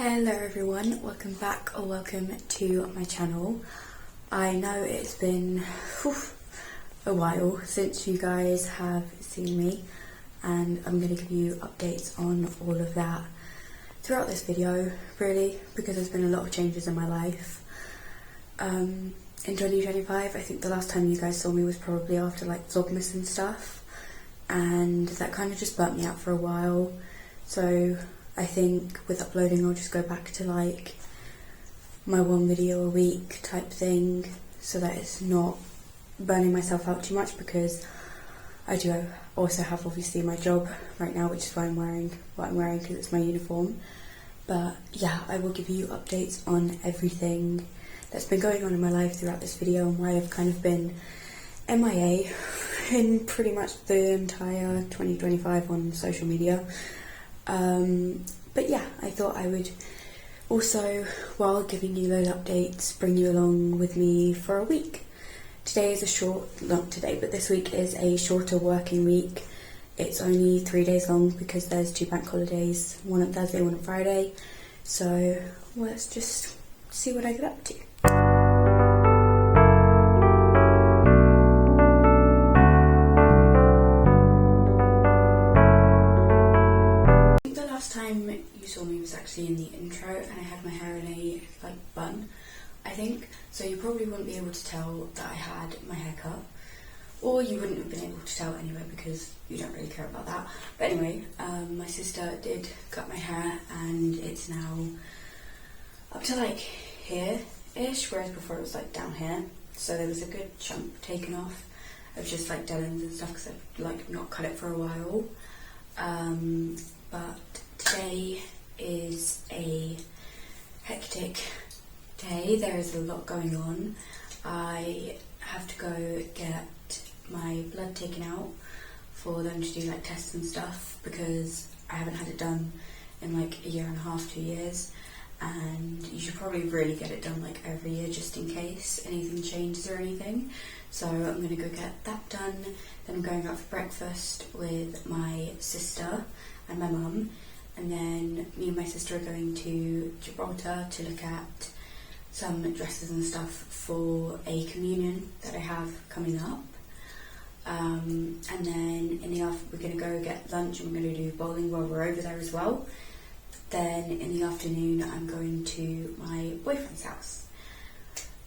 Hello everyone, welcome back or welcome to my channel. I know it's been a while since you guys have seen me, and I'm going to give you updates on all of that throughout this video, really, because there's been a lot of changes in my life. In 2025, I think the last time you guys saw me was probably after like Vlogmas and stuff, and that kind of just burnt me out for a while. So I think with uploading I'll just go back to like my one video a week type thing, so that it's not burning myself out too much, because I do also have obviously my job right now, which is why I'm wearing what I'm wearing, because it's my uniform. But yeah, I will give you updates on everything that's been going on in my life throughout this video, and why I've kind of been MIA in pretty much the entire 2025 on social media. But yeah, I thought I would also, while giving you those updates, bring you along with me for a week. Today is a short, not today, but this week is a shorter working week. It's only 3 days long because there's 2 bank holidays, one on Thursday, one on Friday. So let's just see what I get up to. Last time you saw me was actually in the intro, and I had my hair in a like bun, I think, so you probably wouldn't be able to tell that I had my hair cut, or you wouldn't have been able to tell anyway because you don't really care about that. But anyway, my sister did cut my hair and it's now up to like here-ish, whereas before it was like down here, so there was a good chunk taken off of just like dead ends and stuff because I've like not cut it for a while. But today is a hectic day. There is a lot going on. I have to go get my blood taken out for them to do like tests and stuff, because I haven't had it done in like a year and a half, 2 years, and you should probably really get it done like every year just in case anything changes or anything. So I'm going to go get that done. Then I'm going out for breakfast with my sister and my mum, and then me and my sister are going to Gibraltar to look at some dresses and stuff for a communion that I have coming up. And then in the afternoon we're going to go get lunch, and we're going to do bowling while we're over there as well. Then in the afternoon I'm going to my boyfriend's house,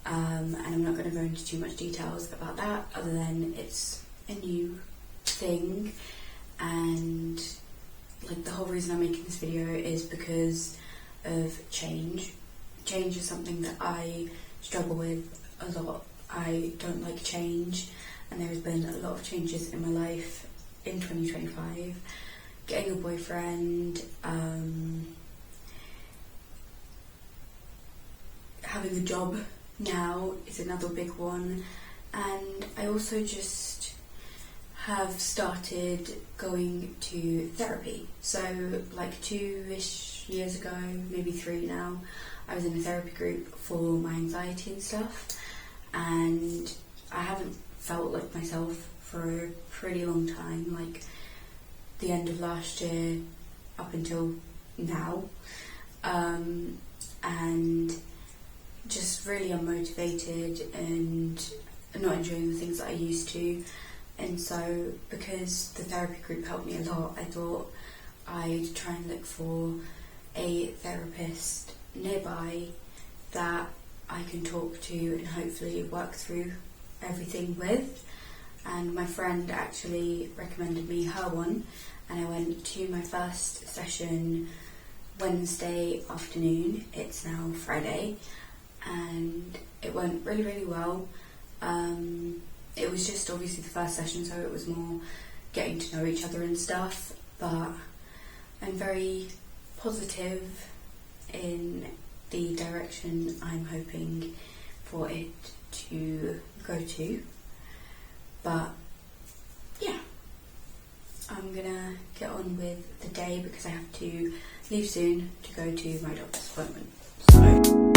and I'm not going to go into too much details about that other than it's a new thing, and like the whole reason I'm making this video is because of change. Change is something that I struggle with a lot. I don't like change, and there has been a lot of changes in my life in 2025. Getting a boyfriend, having a job now is another big one, and I also just have started going to therapy. So like 2-ish years ago, maybe 3 now, I was in a therapy group for my anxiety and stuff, and I haven't felt like myself for a pretty long time, like the end of last year up until now, and just really unmotivated and not enjoying the things that I used to. And so because the therapy group helped me a lot, I thought I'd try and look for a therapist nearby that I can talk to and hopefully work through everything with. And my friend actually recommended me her one, and I went to my first session Wednesday afternoon. It's now Friday, and it went really, really well. It was just obviously the first session, so it was more getting to know each other and stuff, but I'm very positive in the direction I'm hoping for it to go to. But yeah, I'm gonna get on with the day because I have to leave soon to go to my doctor's appointment. So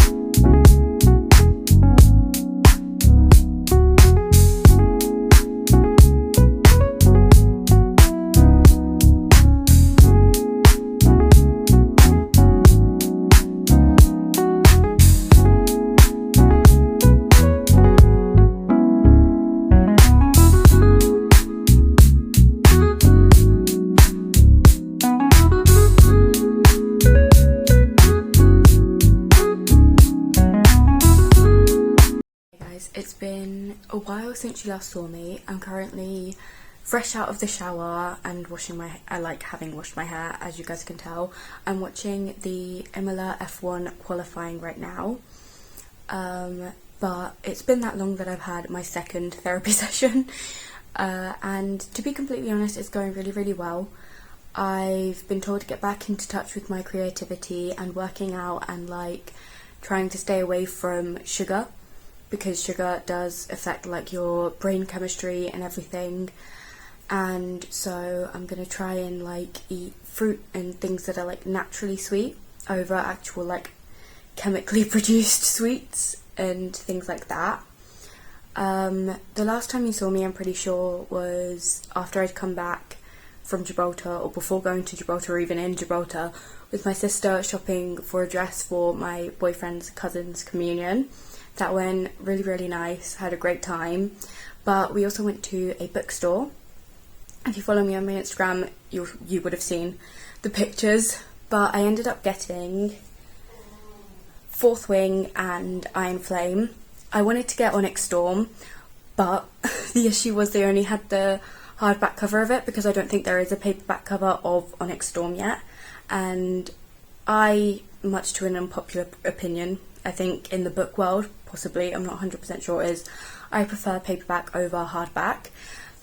been a while since you last saw me. I'm currently fresh out of the shower and having washed my hair, as you guys can tell. I'm watching the Imola F1 qualifying right now. But it's been that long that I've had my second therapy session. And to be completely honest, it's going really, really well. I've been told to get back into touch with my creativity and working out and trying to stay away from sugar, because sugar does affect your brain chemistry and everything. And so I'm gonna try and eat fruit and things that are naturally sweet over actual chemically produced sweets and things like that. The last time you saw me, I'm pretty sure, was after I'd come back from Gibraltar, or before going to Gibraltar, or even in Gibraltar, with my sister shopping for a dress for my boyfriend's cousin's communion. That went really, really nice, had a great time. But we also went to a bookstore. If you follow me on my Instagram, you would have seen the pictures. But I ended up getting Fourth Wing and Iron Flame. I wanted to get Onyx Storm, but the issue was they only had the hardback cover of it, because I don't think there is a paperback cover of Onyx Storm yet. And I, much to an unpopular opinion, I think in the book world, possibly, I'm not 100% sure, is I prefer paperback over hardback.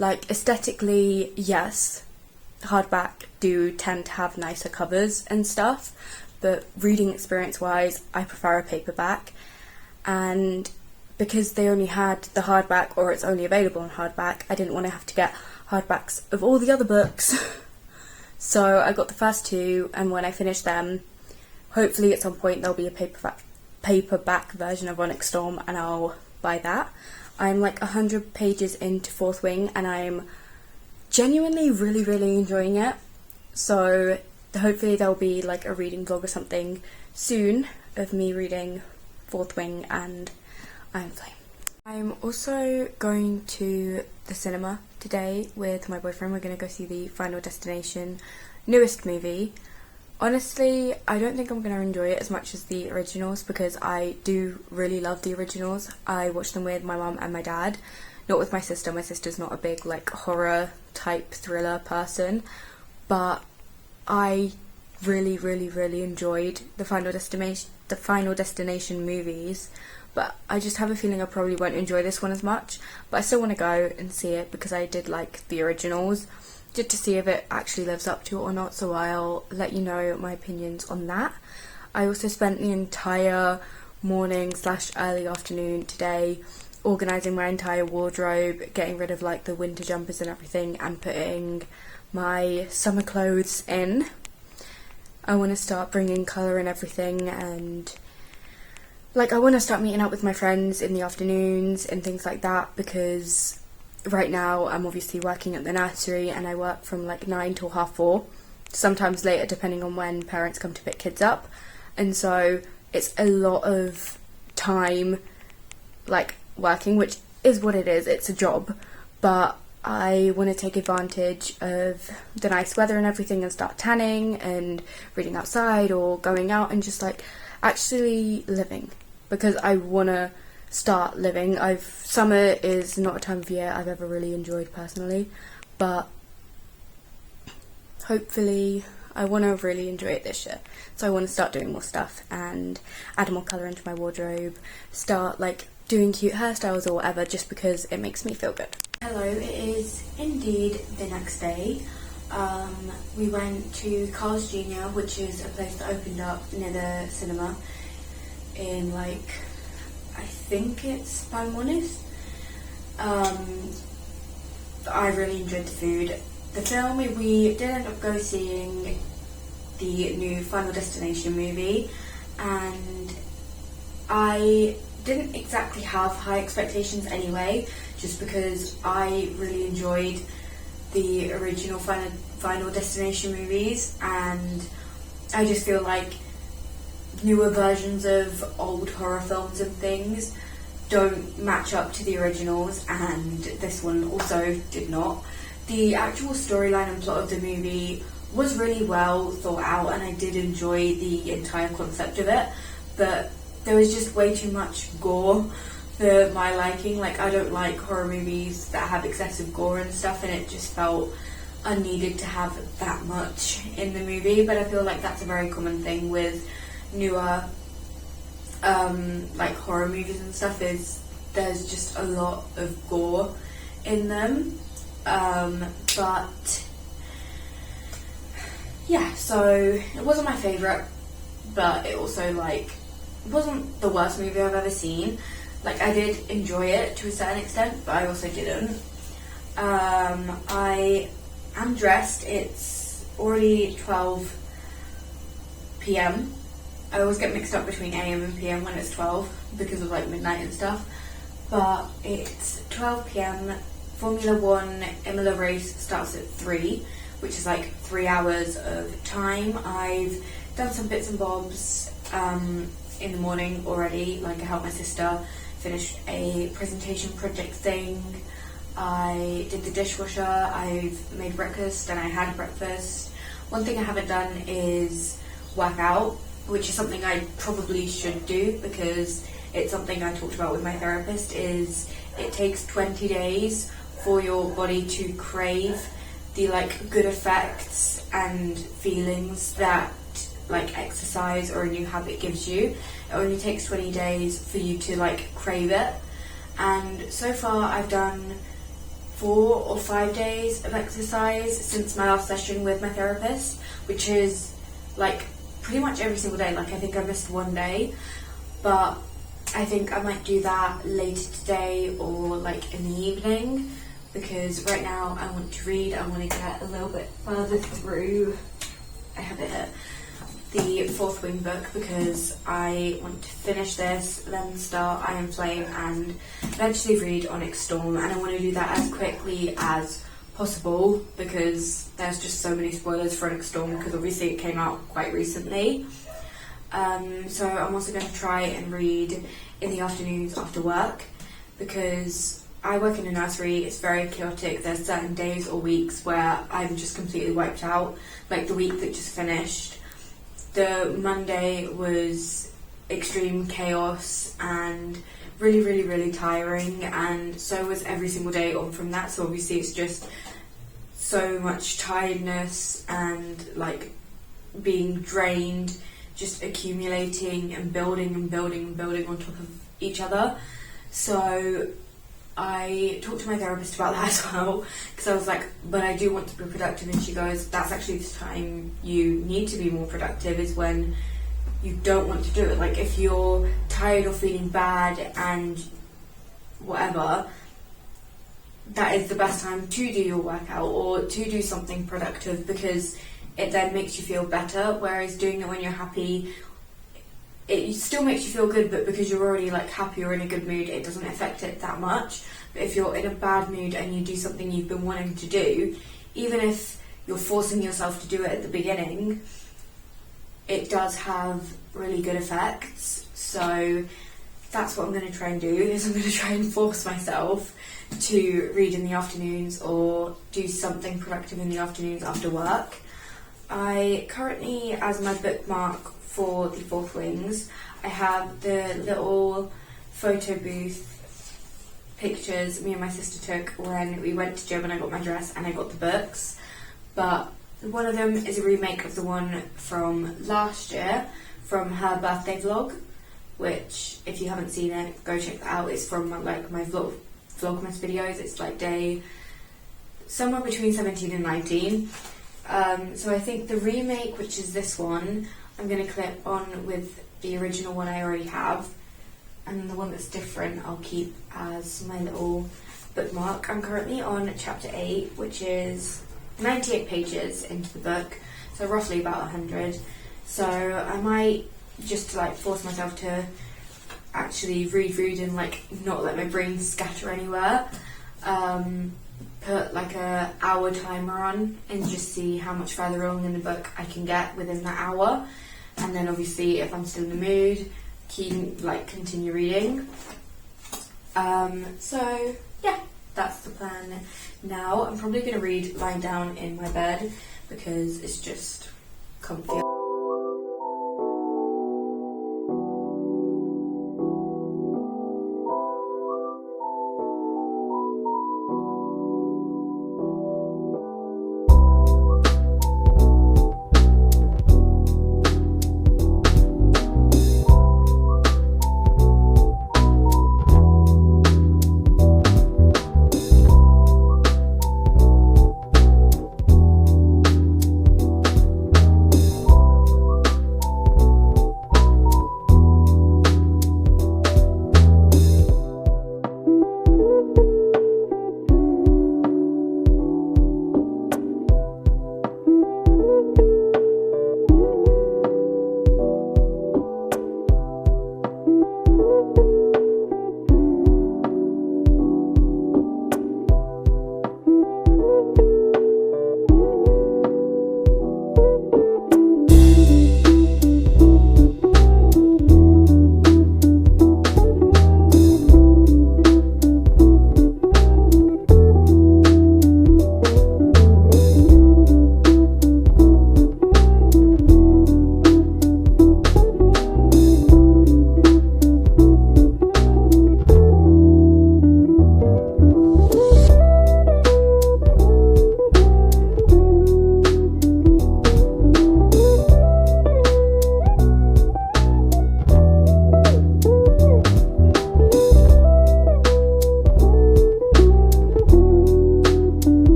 Aesthetically, yes, hardback do tend to have nicer covers and stuff, but reading experience wise, I prefer a paperback. And because they only had the hardback, or it's only available in hardback, I didn't want to have to get hardbacks of all the other books. So I got the first two, and when I finish them, hopefully at some point there'll be a paperback version of Onyx Storm, and I'll buy that. I'm 100 pages into Fourth Wing, and I'm genuinely really, really enjoying it. So hopefully there'll be a reading vlog or something soon of me reading Fourth Wing and Iron Flame. I'm also going to the cinema today with my boyfriend. We're going to go see the Final Destination newest movie. Honestly, I don't think I'm going to enjoy it as much as the originals, because I do really love the originals. I watched them with my mum and my dad, not with my sister. My sister's not a big horror type thriller person, but I really, really, really enjoyed the Final Destination movies. But I just have a feeling I probably won't enjoy this one as much. But I still want to go and see it, because I did like the originals, just to see if it actually lives up to it or not. So I'll let you know my opinions on that. I also spent the entire morning / early afternoon today organising my entire wardrobe, getting rid of the winter jumpers and everything, and putting my summer clothes in. I want to start bringing colour and everything, and I want to start meeting up with my friends in the afternoons and things like that, because right now I'm obviously working at the nursery, and I work from 9 till 4:30, sometimes later depending on when parents come to pick kids up. And so it's a lot of time working, which is what it is, it's a job, but I want to take advantage of the nice weather and everything and start tanning and reading outside, or going out and just actually living, because I want to start living. Summer is not a time of year I've ever really enjoyed personally, but hopefully I want to really enjoy it this year. So I want to start doing more stuff and add more colour into my wardrobe, start doing cute hairstyles or whatever, just because it makes me feel good. Hello, it is indeed the next day. We went to Carl's Jr., which is a place that opened up near the cinema in I think it's Balmonis. I really enjoyed the food. The film, we did end up go seeing the new Final Destination movie, and I didn't exactly have high expectations anyway, just because I really enjoyed the original Final Destination movies, and I just feel newer versions of old horror films and things don't match up to the originals, and this one also did not. The actual storyline and plot of the movie was really well thought out, and I did enjoy the entire concept of it, but there was just way too much gore for my liking. Like, I don't like horror movies that have excessive gore and stuff, and it just felt unneeded to have that much in the movie. But I feel like that's a very common thing with newer like horror movies and stuff, is there's just a lot of gore in them. But yeah, so it wasn't my favourite, but it also like wasn't the worst movie I've ever seen. Like, I did enjoy it to a certain extent, but I also didn't. I am dressed. It's already 12 p.m. I always get mixed up between AM and PM when it's 12 because of like midnight and stuff. But it's 12 p.m. Formula 1 Imola race starts at 3, which is like 3 hours of time. I've done some bits and bobs in the morning already. Like, I helped my sister finish a presentation project thing. I did the dishwasher, I've made breakfast, and I had breakfast. One thing I haven't done is work out, which is something I probably should do, because it's something I talked about with my therapist, is it takes 20 days for your body to crave the like good effects and feelings that like exercise or a new habit gives you. It only takes 20 days for you to like crave it. And so far I've done 4 or 5 days of exercise since my last session with my therapist, which is like pretty much every single day. Like, I think I missed one day, but I think I might do that later today or like in the evening, because right now I want to read. I want to get a little bit further through. I have it here, the Fourth Wing book, because I want to finish this, then start Iron Flame and eventually read Onyx Storm, and I want to do that as quickly as possible because there's just so many spoilers for Onyx Storm, because obviously it came out quite recently. So I'm also going to try and read in the afternoons after work, because I work in a nursery. It's very chaotic. There's certain days or weeks where I'm just completely wiped out, like the week that just finished. The Monday was extreme chaos and really, really, really tiring, and so was every single day on from that. So obviously it's just so much tiredness and like being drained, just accumulating and building and building and building on top of each other. So I talked to my therapist about that as well, because I was like, but I do want to be productive, and she goes, that's actually the time you need to be more productive, is when you don't want to do it. Like, if you're tired or feeling bad and whatever, that is the best time to do your workout or to do something productive, because it then makes you feel better. Whereas doing it when you're happy, it still makes you feel good, but because you're already like happy or in a good mood, it doesn't affect it that much. But if you're in a bad mood and you do something you've been wanting to do, even if you're forcing yourself to do it at the beginning, it does have really good effects. So that's what I'm going to try and do, is I'm going to try and force myself to read in the afternoons or do something productive in the afternoons after work. I currently, as my bookmark for the Fourth Wings, I have the little photo booth pictures me and my sister took when we went to gym and I got my dress and I got the books. But one of them is a remake of the one from last year, from her birthday vlog, which, if you haven't seen it, go check that out. It's from like my vlogmas videos. It's like day somewhere between 17 and 19. So I think the remake, which is this one, I'm going to clip on with the original one I already have, and then the one that's different I'll keep as my little bookmark. I'm currently on chapter 8, which is 98 pages into the book, so roughly about 100. So I might just like force myself to actually read and like not let my brain scatter anywhere. Put like a hour timer on and just see how much further along in the book I can get within that hour, and then obviously if I'm still in the mood, continue reading. So yeah, that's the plan now. I'm probably going to read lying down in my bed because it's just comfy.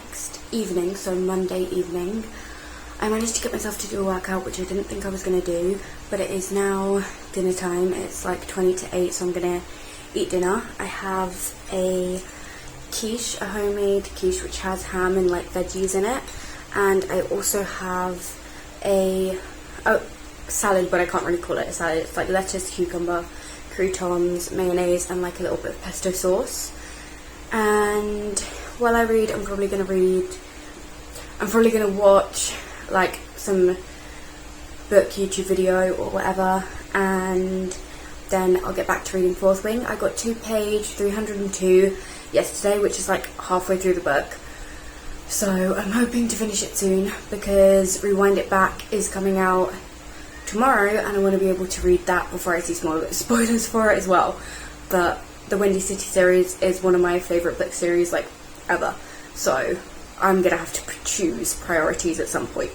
next evening, so Monday evening, I managed to get myself to do a workout, which I didn't think I was going to do, but it is now dinner time. It's like 20 to 8, so I'm going to eat dinner. I have a quiche, a homemade quiche, which has ham and like veggies in it, and I also have a salad, but I can't really call it a salad. It's like lettuce, cucumber, croutons, mayonnaise, and like a little bit of pesto sauce. And while I read, I'm probably going to watch like some book YouTube video or whatever, and then I'll get back to reading Fourth Wing. I got to page 302 yesterday, which is like halfway through the book, so I'm hoping to finish it soon because Rewind It Back is coming out tomorrow, and I want to be able to read that before I see spoilers for it as well. But the Windy City series is one of my favourite book series like ever, so I'm gonna have to choose priorities at some point.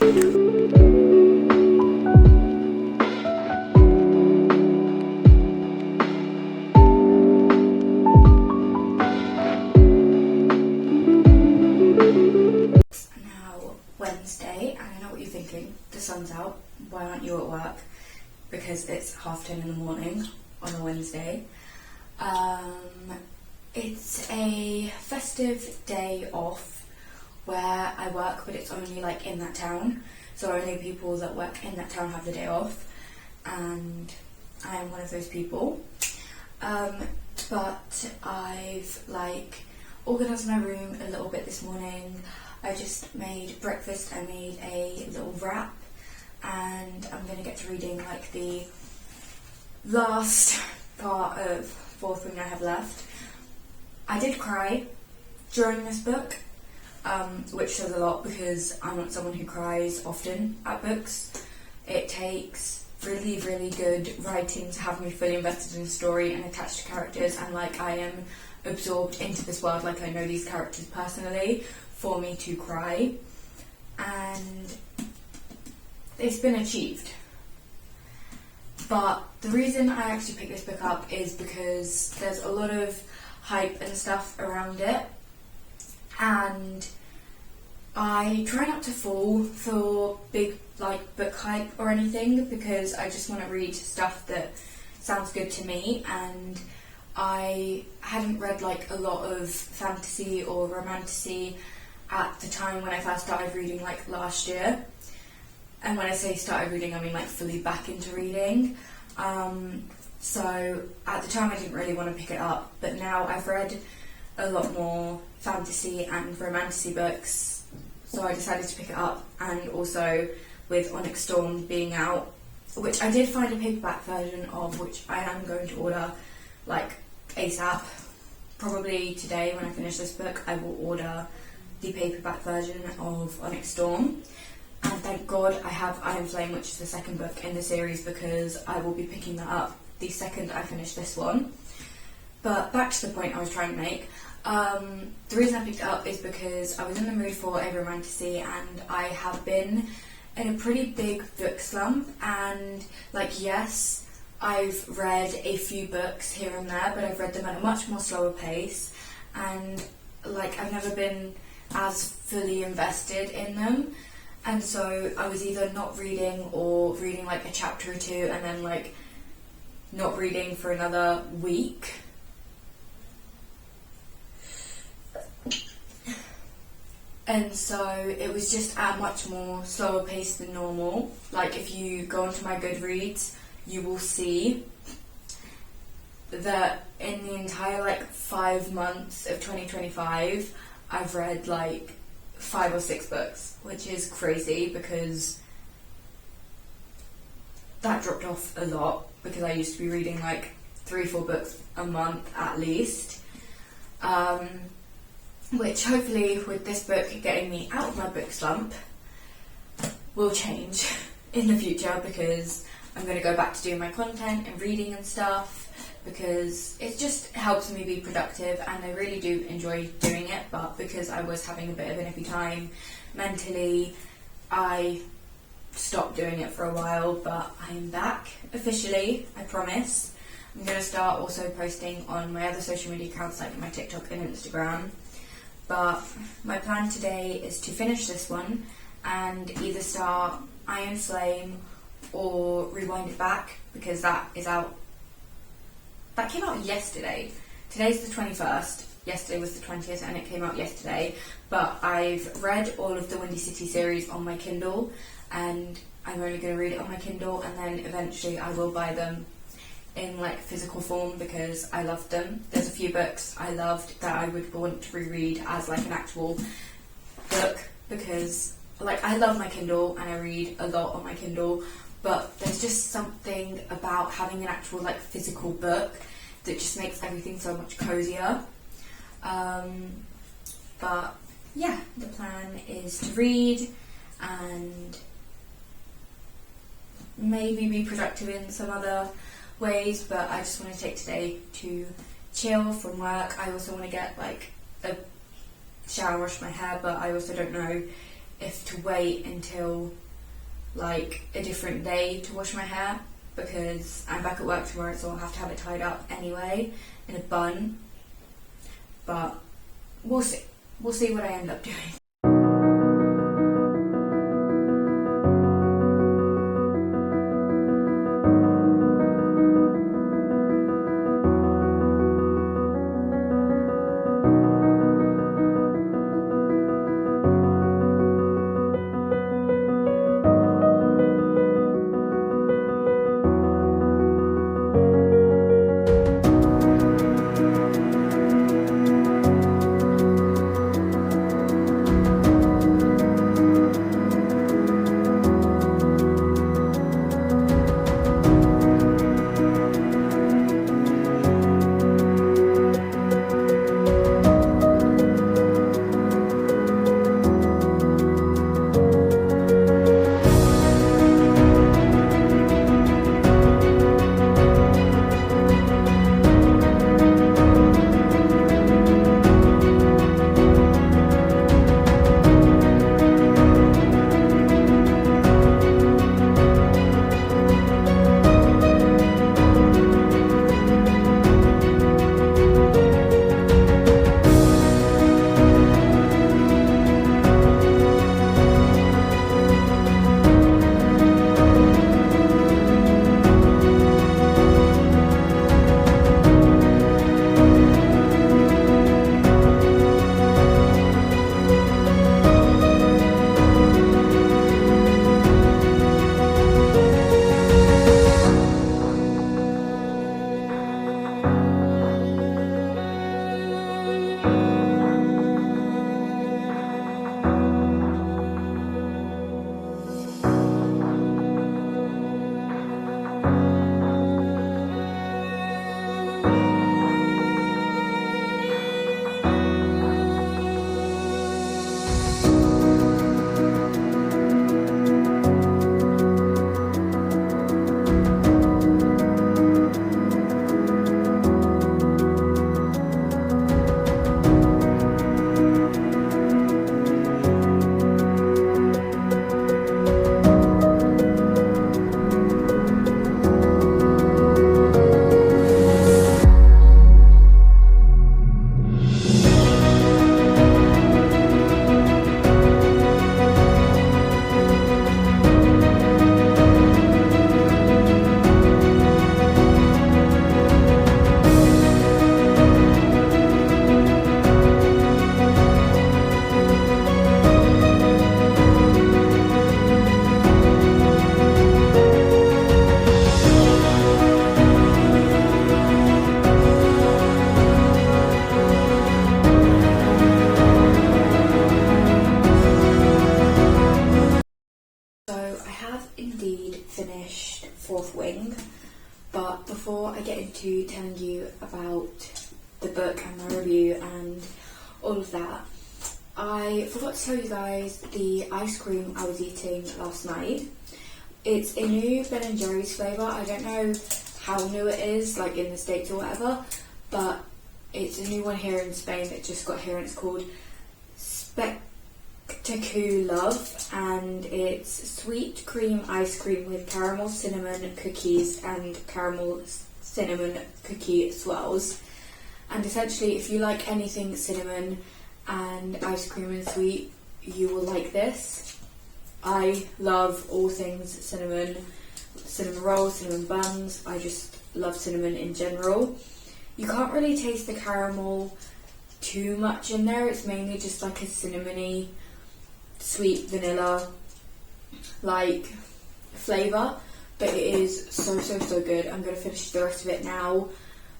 Wednesday, and I know what you're thinking, the sun's out, why aren't you at work? Because it's 10:30 in the morning on a Wednesday. It's a festive day off where I work, but it's only like in that town, so only people that work in that town have the day off, and I am one of those people. But I've like organised my room a little bit this morning. I just made breakfast. I made a little wrap, and I'm going to get to reading like the last part of Fourth Wing I have left. I did cry during this book, which says a lot because I'm not someone who cries often at books. It takes really, really good writing to have me fully invested in the story and attached to characters, and like I am absorbed into this world, like I know these characters personally, for me to cry, and it's been achieved. But the reason I actually picked this book up is because there's a lot of hype and stuff around it, and I try not to fall for big like book hype or anything, because I just want to read stuff that sounds good to me, and I hadn't read like a lot of fantasy or romantasy at the time when I first started reading, like last year. And when I say started reading, I mean like fully back into reading. So at the time I didn't really want to pick it up, but now I've read a lot more fantasy and romantasy books, so I decided to pick it up. And also with Onyx Storm being out, which I did find a paperback version of, which I am going to order like ASAP. Probably today when I finish this book I will order the paperback version of Onyx Storm. And thank God I have Iron Flame, which is the second book in the series, because I will be picking that up the second I finish this one. But back to the point I was trying to make. The reason I picked it up is because I was in the mood for a romantasy, and I have been in a pretty big book slump. And like, yes, I've read a few books here and there, but I've read them at a much more slower pace, and like I've never been as fully invested in them. And so I was either not reading or reading like a chapter or two and then like not reading for another week. And so it was just at a much more slower pace than normal. Like if you go onto my Goodreads, you will see that in the entire like 5 months of 2025, I've read like 5 or 6 books, which is crazy because that dropped off a lot, because I used to be reading like 3-4 books a month at least. Which hopefully with this book getting me out of my book slump will change in the future, because I'm going to go back to doing my content and reading and stuff, because it just helps me be productive, and I really do enjoy doing it. But because I was having a bit of an iffy time mentally, I stopped doing it for a while, but I'm back officially, I promise. I'm going to start also posting on my other social media accounts like my TikTok and Instagram. but my plan today is to finish this one and either start Iron Flame or Rewind It Back, because that is out. That came out yesterday. Today's the 21st. Yesterday was the 20th and it came out yesterday. But I've read all of the Windy City series on my Kindle, and I'm only going to read it on my Kindle, and then eventually I will buy them in like physical form because I loved them. There's a few books I loved that I would want to reread as like an actual book, because like I love my Kindle and I read a lot on my Kindle, but there's just something about having an actual like physical book that just makes everything so much cozier. But yeah, the plan is to read and maybe be productive in some other ways, but I just want to take today to chill from work. I also want to get like a shower, wash my hair, but I also don't know if to wait until like a different day to wash my hair, because I'm back at work tomorrow, so I'll have to have it tied up anyway in a bun. But we'll see what I end up doing. But before I get into telling you about the book and my review and all of that, I forgot to tell you guys the ice cream I was eating last night. It's a new Ben & Jerry's flavour. I don't know how new it is, like in the States or whatever, but it's a new one here in Spain that just got here, and it's called Love, and it's sweet cream ice cream with caramel cinnamon cookies and caramel cinnamon cookie swirls. And essentially, if you like anything cinnamon and ice cream and sweet, you will like this. I love all things cinnamon. Cinnamon rolls, cinnamon buns. I just love cinnamon in general. You can't really taste the caramel too much in there. It's mainly just like a cinnamony, sweet vanilla like flavour, but it is so good. I'm going to finish the rest of it now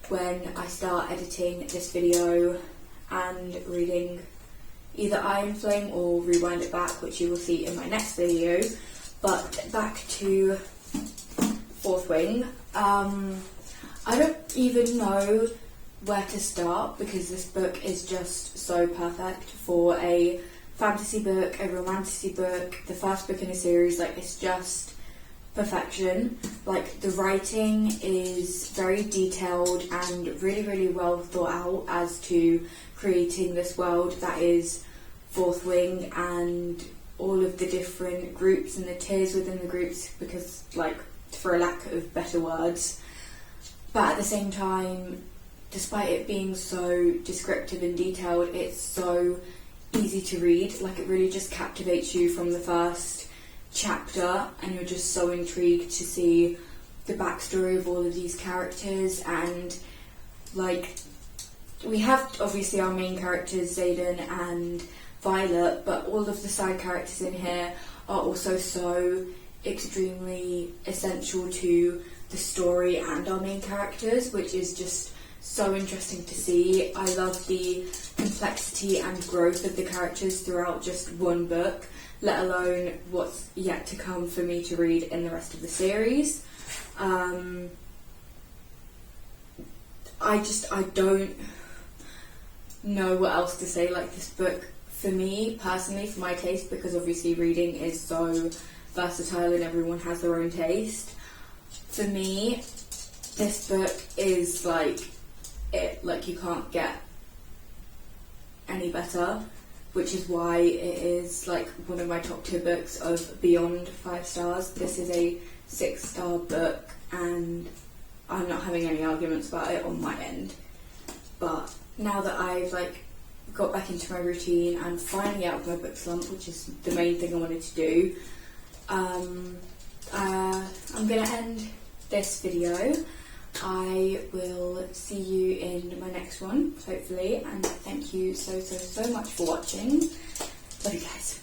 when I start editing this video and reading either Iron Flame or Rewind It Back, which you will see in my next video. But back to Fourth Wing. I don't even know where to start because this book is just so perfect for a fantasy book, a romantasy book, the first book in a series. Like, it's just perfection. Like, the writing is very detailed and really well thought out as to creating this world that is Fourth Wing and all of the different groups and the tiers within the groups, because, like, for a lack of better words. But at the same time, despite it being so descriptive and detailed, it's so easy to read. Like, it really just captivates you from the first chapter, and you're just so intrigued to see the backstory of all of these characters. And, like, we have obviously our main characters, Xaden and Violet, but all of the side characters in here are also so extremely essential to the story and our main characters, which is just so interesting to see. I love the complexity and growth of the characters throughout just one book, let alone what's yet to come for me to read in the rest of the series. I don't know what else to say. Like, this book, for me personally, for my taste, because obviously reading is so versatile and everyone has their own taste, for me this book is like it. Like, you can't get any better, which is why it is like one of my top tier books of beyond 5 stars. This is a 6-star book, and I'm not having any arguments about it on my end. But now that I've like got back into my routine and finally out of my book slump, which is the main thing I wanted to do, I'm gonna end this video. I will see you in my next one, hopefully, and thank you so much for watching. Love you guys.